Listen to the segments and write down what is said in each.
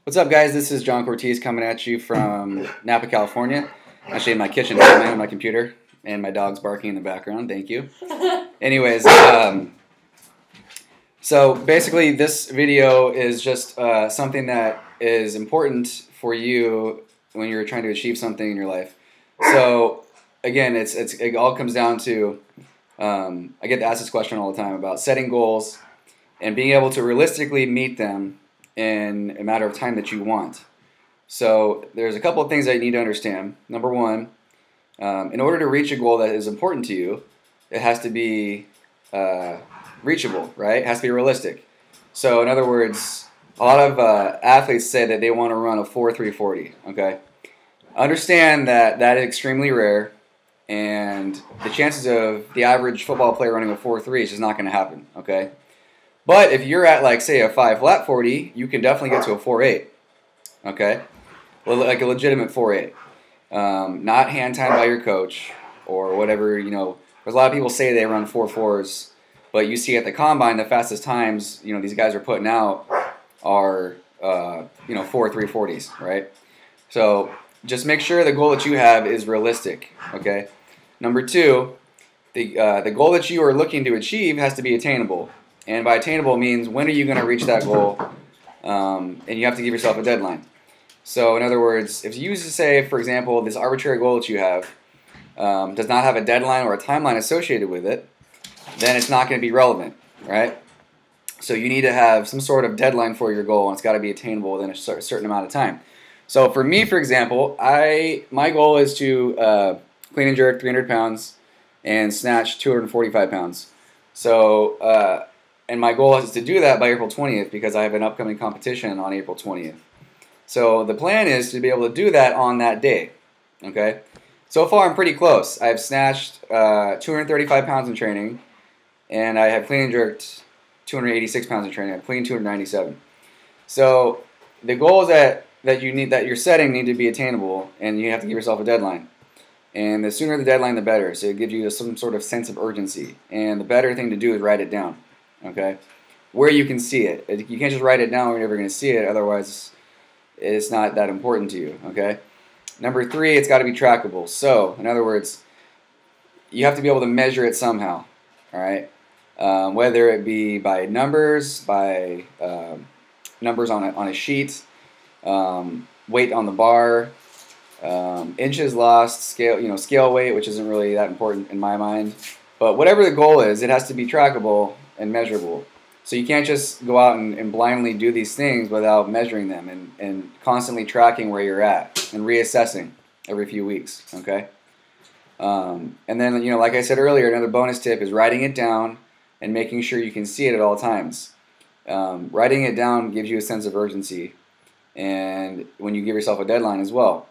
What's up, guys? This is John Cortese coming at you from Napa, California. Actually, in my kitchen right now on my computer, and my dog's barking in the background. Thank you. Anyways, so basically, this video is just something that is important for you when you're trying to achieve something in your life. So again, it all comes down to I get asked this question all the time about setting goals and being able to realistically meet them in a matter of time that you want. So there's a couple of things that you need to understand. Number one, in order to reach a goal that is important to you, it has to be reachable, right? It has to be realistic. So in other words, a lot of athletes say that they want to run a 4.340, okay? Understand that that is extremely rare, and the chances of the average football player running a 4.3 is just not going to happen, okay? But if you're at, like, say, a 5 flat 40, you can definitely get to a 4.8, okay? Like a legitimate 4.8. Not hand timed by your coach or whatever, you know. There's a lot of people say they run 4.4s, but you see at the combine the fastest times, you know, these guys are putting out are, 4.340s, right? So just make sure the goal that you have is realistic, okay? Number two, the goal that you are looking to achieve has to be attainable. And by attainable means, when are you going to reach that goal? And you have to give yourself a deadline. So in other words, if you used to say, for example, this arbitrary goal that you have does not have a deadline or a timeline associated with it, then it's not going to be relevant, right? So you need to have some sort of deadline for your goal, and it's got to be attainable within a certain amount of time. So for me, for example, my goal is to clean and jerk 300 pounds and snatch 245 pounds. So, and my goal is to do that by April 20th because I have an upcoming competition on April 20th. So the plan is to be able to do that on that day, okay? So far, I'm pretty close. I've snatched 235 pounds in training, and I have clean and jerked 286 pounds in training. I've cleaned 297. So the goals that you're setting need to be attainable, and you have to give yourself a deadline. And the sooner the deadline, the better. So it gives you some sort of sense of urgency. And the better thing to do is write it down, okay? Where you can see it. You can't just write it down where you're never going to see it. Otherwise, it's not that important to you, okay? Number three, it's got to be trackable. So, in other words, you have to be able to measure it somehow, all right? Whether it be by numbers, by numbers on a sheet, weight on the bar, inches lost, scale weight, which isn't really that important in my mind. But whatever the goal is, it has to be trackable and measurable. So you can't just go out and blindly do these things without measuring them and constantly tracking where you're at and reassessing every few weeks, okay? And then, like I said earlier, another bonus tip is writing it down and making sure you can see it at all times. Writing it down gives you a sense of urgency, and when you give yourself a deadline as well.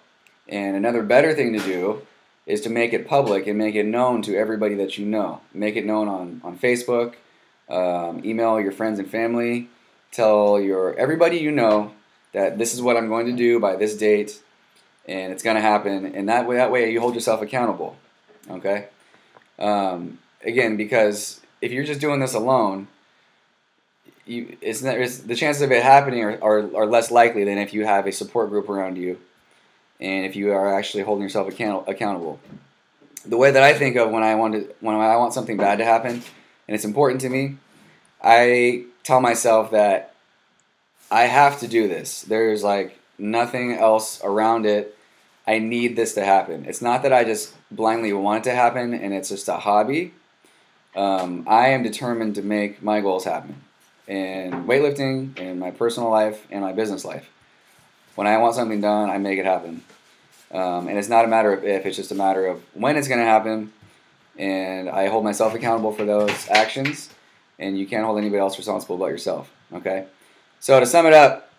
And another better thing to do is to make it public and make it known to everybody that you know. Make it known on Facebook. Email your friends and family. Tell everybody you know that this is what I'm going to do by this date, and it's going to happen. And that way you hold yourself accountable. Okay. Again, because if you're just doing this alone, the chances of it happening are less likely than if you have a support group around you, and if you are actually holding yourself accountable. The way that I think of when I want something bad to happen, and it's important to me, I tell myself that I have to do this. There's like nothing else around it. I need this to happen. It's not that I just blindly want it to happen and it's just a hobby. I am determined to make my goals happen in weightlifting, in my personal life, and my business life. When I want something done, I make it happen. And it's not a matter of if, it's just a matter of when it's going to happen. And I hold myself accountable for those actions, and you can't hold anybody else responsible but yourself, okay? So to sum it up,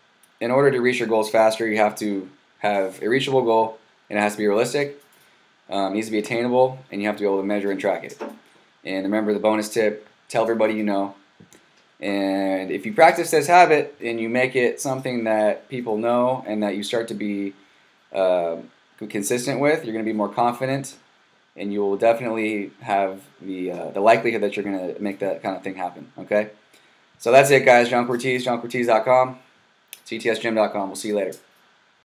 in order to reach your goals faster, you have to have a reachable goal, and it has to be realistic, it needs to be attainable, and you have to be able to measure and track it. And remember the bonus tip, tell everybody you know. And if you practice this habit and you make it something that people know and that you start to be consistent with, you're going to be more confident, and you will definitely have the likelihood that you're going to make that kind of thing happen, okay? So that's it, guys. John Cortese, JohnCortese.com. ctsgym.com. We'll see you later.